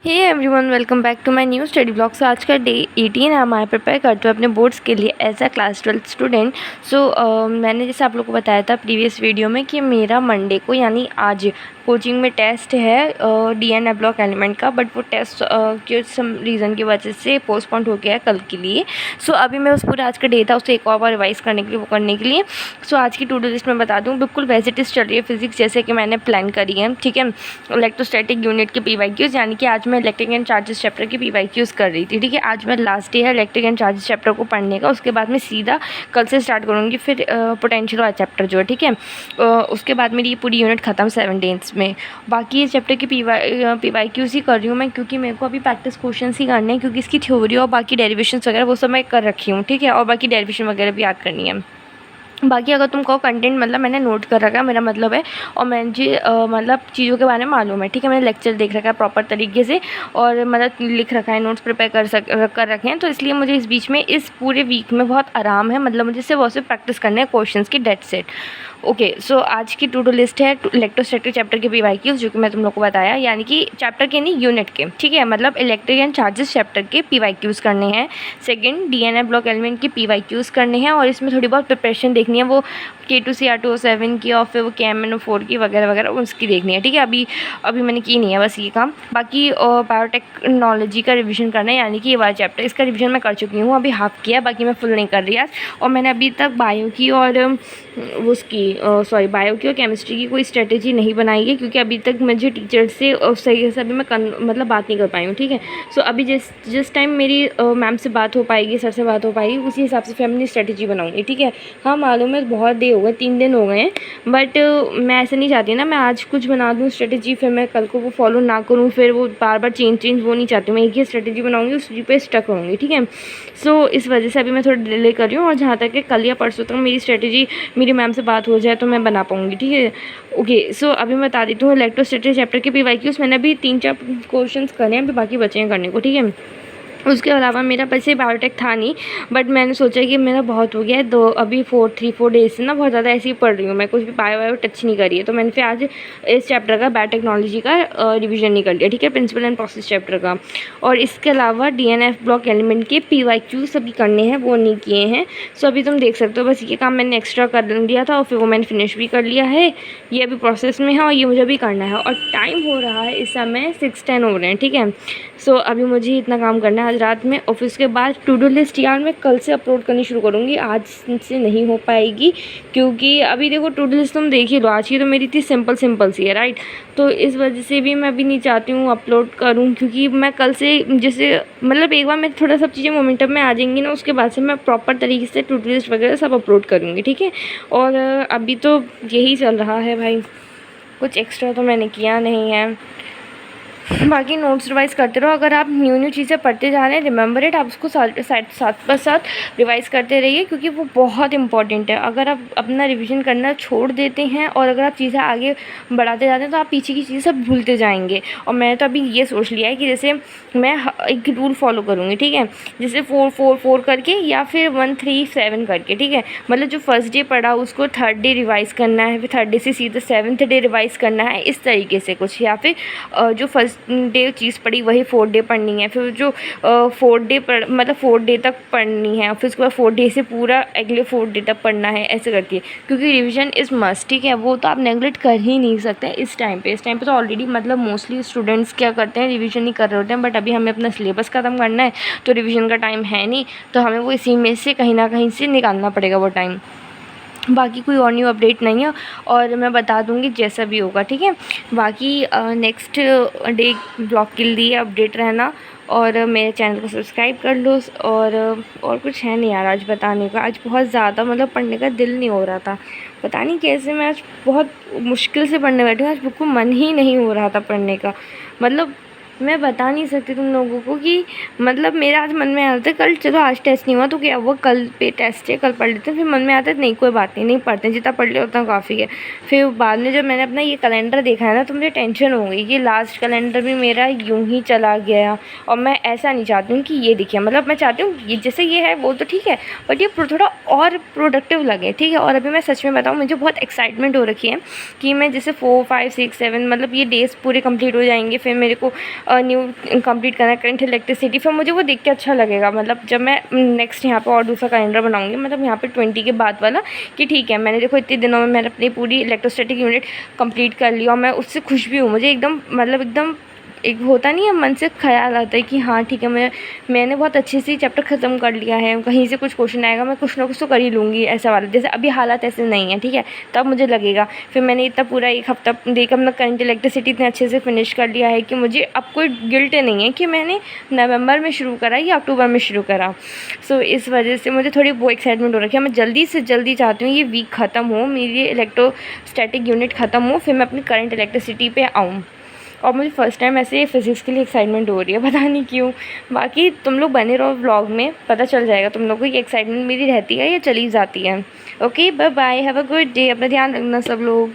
Hey everyone, welcome back to my new study blog. So आज का day 18 है, हमारे प्रिपेयर करते हुए अपने बोर्ड्स के लिए एज अ क्लास 12 स्टूडेंट। सो मैंने जैसे आप लोग को बताया था प्रीवियस वीडियो में कि मेरा मंडे को यानी आज कोचिंग में टेस्ट है डीएन ब्लॉक एलिमेंट का, बट वो टेस्ट के सम रीज़न की वजह से पोस्टपोन हो गया है कल के लिए। सो अभी मैं उस पूरे आज का डे था उसे एक और बार रिवाइज़ करने के लिए वो करने के लिए। सो आज की टू डू लिस्ट में बता दूँ, बिल्कुल वैसे टेस्ट चल रही है फिजिक्स जैसे कि मैंने प्लान करी है, ठीक है। इलेक्ट्रोस्टैटिक यूनिट के PYQs, यानी कि आज मैं इलेक्ट्रिक एंड चार्जेस चैप्टर की PYQs कर रही थी, ठीक है। आज मैं लास्ट डे है इलेक्ट्रिक एंड चार्जेस चैप्टर को पढ़ने का। उसके बाद मैं सीधा कल से स्टार्ट करूँगी फिर पोटेंशियल वाला चैप्टर जो है, ठीक है। उसके बाद मेरी ये पूरी यूनिट ख़त्म 7 डेज में। बाकी ये चैप्टर की PYQs ही कर रही हूँ मैं, क्योंकि मेरे को अभी प्रैक्टिस क्वेश्चन ही करने हैं, क्योंकि इसकी थ्योरी और बाकी डेरिवेशंस वगैरह वो सब मैं कर रखी हूँ, ठीक है। और बाकी डेरिवेशन वगैरह भी याद करनी है। बाकी अगर तुम कहो कंटेंट मतलब मैंने नोट कर रखा है, मेरा मतलब है, और मुझे मतलब चीज़ों के बारे में मालूम है, ठीक है। मैंने लेक्चर देख रखा है प्रॉपर तरीके से और मतलब लिख रखा है, नोट्स प्रिपेयर कर रखे हैं। तो इसलिए मुझे इस बीच में इस पूरे वीक में बहुत आराम है, मतलब मुझे सिर्फ और सिर्फ प्रैक्टिस करने हैं क्वेश्चंस की, डेट सेट। ओके, सो आज की टू डू लिस्ट है इलेक्ट्रोस्टैटिक चैप्टर के PYQs, जो कि मैं तुम लोग को बताया, यानी कि चैप्टर के नहीं यूनिट के, ठीक है। मतलब इलेक्ट्रिक एंड चार्जेस चैप्टर के PYQs करने हैं। सेकंड DNA ब्लॉक एलिमेंट की PYQs करने हैं, और इसमें थोड़ी बहुत प्रिपरेशन देखनी है, वो K2CR207 की और फिर वो KMNO4 की वगैरह वगैरह उसकी देखनी है, ठीक है। अभी मैंने की नहीं है बस ये काम। बाकी बायोटेक्नोलॉजी का रिवीजन करना है, यानी कि ये वाला चैप्टर, इसका रिवीजन मैं कर चुकी हूँ, अभी हाफ किया, बाकी मैं फुल नहीं कर रही आज। और मैंने अभी तक बायो की और बायो की और केमिस्ट्री की कोई स्ट्रेटेजी नहीं बनाई है, क्योंकि अभी तक मुझे टीचर से सही से अभी मैं मतलब बात नहीं कर पाई हूँ, ठीक है। सो अभी जिस टाइम मेरी मैम से बात हो पाएगी, सर से बात हो पाएगी, उसी हिसाब से फिर अपनी स्ट्रेटेजी बनाऊँगी, ठीक है। हाँ, मालूम है बहुत डे हो गए, 3 दिन हो गए हैं, बट मैं ऐसे नहीं चाहती ना, मैं आज कुछ बना दूँ स्ट्रेटेजी, फिर मैं कल को वो फॉलो ना करूँ, फिर वो बार बार चेंज वो नहीं चाहती। मैं एक ही स्ट्रेटेजी बनाऊँगी, उसी पे स्टक रहूँगी, ठीक है। सो इस वजह से अभी मैं थोड़ा डिले कर रही हूँ, और जहाँ तक कि कल या परसों तक मेरी स्ट्रेटेजी मेरी मैम से बात हो जाए तो मैं बना पाऊँगी, ठीक है। ओके, सो अभी मैं बता देती हूँ इलेक्ट्रोस्टैटिक चैप्टर के PYQs मैंने अभी 3-4 क्वेश्चंस करे हैं, अभी बाकी बचे हैं करने को, ठीक है। उसके अलावा मेरा वैसे बायोटेक था नहीं, बट मैंने सोचा कि मेरा बहुत हो गया है, अभी 3-4 डेज से ना बहुत ज़्यादा ऐसे ही पढ़ रही हूँ मैं, कुछ भी बायो टच नहीं करी है, तो मैंने फिर आज इस चैप्टर का बायोटेक्नोलॉजी का रिवीजन नहीं कर लिया, ठीक है, प्रिंसिपल एंड प्रोसेस चैप्टर का। और इसके अलावा DNF ब्लॉक एलिमेंट के PYQs सभी करने हैं, वो नहीं किए हैं। सो अभी तुम देख सकते हो, बस ये काम मैंने एक्स्ट्रा कर लिया था और फिर वो मैंने फिनिश भी कर लिया है, ये अभी प्रोसेस में है और ये मुझे भी करना है। और टाइम हो रहा है इस समय 6:10 हो रहे हैं, ठीक है। सो अभी मुझे इतना काम करना है आज रात में। ऑफिस के बाद टू डू लिस्ट यार मैं कल से अपलोड करनी शुरू करूँगी, आज से नहीं हो पाएगी, क्योंकि अभी देखो टू डू लिस्ट तुम देख ही लो, आज की तो मेरी इतनी सिंपल सी है, राइट। तो इस वजह से भी मैं अभी नहीं चाहती हूँ अपलोड करूँ, क्योंकि मैं कल से जैसे मतलब एक बार मेरी थोड़ा सब चीज़ें मोमेंटम में आ जाएंगी ना, उसके बाद से मैं प्रॉपर तरीके से टू डू लिस्ट वगैरह सब अपलोड करूँगी, ठीक है। और अभी तो यही चल रहा है भाई, कुछ एक्स्ट्रा तो मैंने किया नहीं है। बाकी नोट्स रिवाइज करते रहो, अगर आप न्यू चीज़ें पढ़ते जा रहे हैं, रिमेंबर इट, आप उसको साथ रिवाइज़ करते रहिए, क्योंकि वो बहुत इंपॉर्टेंट है। अगर आप अपना रिवीजन करना छोड़ देते हैं और अगर आप चीज़ें आगे बढ़ाते जाते हैं तो आप पीछे की चीज़ें सब भूलते जाएंगे। और मैंने तो अभी ये सोच लिया है कि जैसे मैं एक रूल फॉलो करूँगी, ठीक है, जैसे 4-4-4 करके या फिर 1-3-7 करके, ठीक है। मतलब जो फर्स्ट डे पढ़ा उसको थर्ड डे रिवाइज़ करना है, फिर थर्ड डे से सीधे 7th डे रिवाइज़ करना है, इस तरीके से कुछ। या फिर जो फर्स्ट डे चीज़ पढ़ी वही 4th डे पढ़नी है, फिर जो 4th डे मतलब 4th डे तक पढ़नी है, फिर उसके बाद 4th डे से पूरा अगले 4th डे तक पढ़ना है, ऐसे करके। क्योंकि रिवीजन इज़ मस्ट, ठीक है, वो तो आप नेगलेक्ट कर ही नहीं सकते इस टाइम पे तो ऑलरेडी मतलब मोस्टली स्टूडेंट्स क्या करते हैं, रिवीजन नहीं कर रहे होते हैं, बट अभी हमें अपना सिलेबस ख़त्म करना है तो रिवीजन का टाइम है नहीं, तो हमें वो इसी में से कहीं ना कहीं से निकालना पड़ेगा वो टाइम। बाकी कोई और न्यू अपडेट नहीं है, और मैं बता दूंगी जैसा भी होगा, ठीक है। बाकी नेक्स्ट डे ब्लॉग के लिए अपडेट रहना, और मेरे चैनल को सब्सक्राइब कर लो। और कुछ है नहीं यार आज बताने का, आज बहुत ज़्यादा मतलब पढ़ने का दिल नहीं हो रहा था, पता नहीं कैसे मैं आज बहुत मुश्किल से पढ़ने बैठी हूँ, आज बिल्कुल मन ही नहीं हो रहा था पढ़ने का। मतलब मैं बता नहीं सकती तुम लोगों को कि मतलब मेरा आज मन में आता है कल चलो आज टेस्ट नहीं हुआ तो क्या वो कल पे टेस्ट है, कल पढ़ लेते हैं, फिर मन में आता है नहीं कोई बात नहीं पढ़ते, जितना पढ़ लिया उतना काफ़ी है। फिर बाद में जब मैंने अपना ये कैलेंडर देखा है ना तो मुझे टेंशन हो गई कि लास्ट कैलेंडर भी मेरा यूं ही चला गया, और मैं ऐसा नहीं चाहती हूँ कि ये दिखे, मतलब मैं चाहती हूँ ये जैसे ये है वो तो ठीक है, बट ये थोड़ा और प्रोडक्टिव लगे, ठीक है। और अभी मैं सच में बताऊँ मुझे बहुत एक्साइटमेंट हो रखी है कि मैं जैसे 4, 5, 6, 7 मतलब ये डेज़ पूरे कंप्लीट हो जाएंगे, फिर मेरे को न्यू कंप्लीट करना है करंट इलेक्ट्रिसिटी, फिर मुझे वो देख के अच्छा लगेगा। मतलब जब मैं नेक्स्ट यहाँ पे और दूसरा कैलेंडर बनाऊँगी, मतलब यहाँ पे 20 के बाद वाला, कि ठीक है मैंने देखो इतने दिनों में मैंने अपनी पूरी इलेक्ट्रोस्टैटिक यूनिट कंप्लीट कर ली और मैं उससे खुश भी हूँ। मुझे एकदम मतलब एकदम एक होता नहीं है मन से ख़्याल आता है कि हाँ ठीक है मैंने बहुत अच्छे से चैप्टर ख़त्म कर लिया है, कहीं से कुछ क्वेश्चन आएगा मैं कुछ ना कुछ तो कर ही लूँगी, ऐसा वाला। जैसे अभी हालात ऐसे नहीं है, ठीक है, तब मुझे लगेगा। फिर मैंने इतना पूरा एक हफ़्ता देकर अपना करंट इलेक्ट्रिसिटी इतने अच्छे से फिनिश कर लिया है कि मुझे अब कोई गिल्ट नहीं है कि मैंने नवंबर में शुरू करा या अक्टूबर में शुरू करा। सो इस वजह से मुझे थोड़ी वो एक्साइटमेंट हो रखी है। मैं जल्दी से जल्दी चाहती हूँ ये वीक ख़त्म हो, मेरी इलेक्ट्रोस्टैटिक यूनिट ख़त्म हो, फिर मैं अपनी करंट इलेक्ट्रिसिटी पे आऊँ। और मुझे फ़र्स्ट टाइम ऐसे फ़िज़िक्स के लिए एक्साइटमेंट हो रही है, पता नहीं क्यों। बाकी तुम लोग बने रहो व्लॉग में, पता चल जाएगा तुम लोगों को ये एक्साइटमेंट मेरी रहती है या चली जाती है। Okay, bye bye, have a good day, अपना ध्यान रखना सब लोग।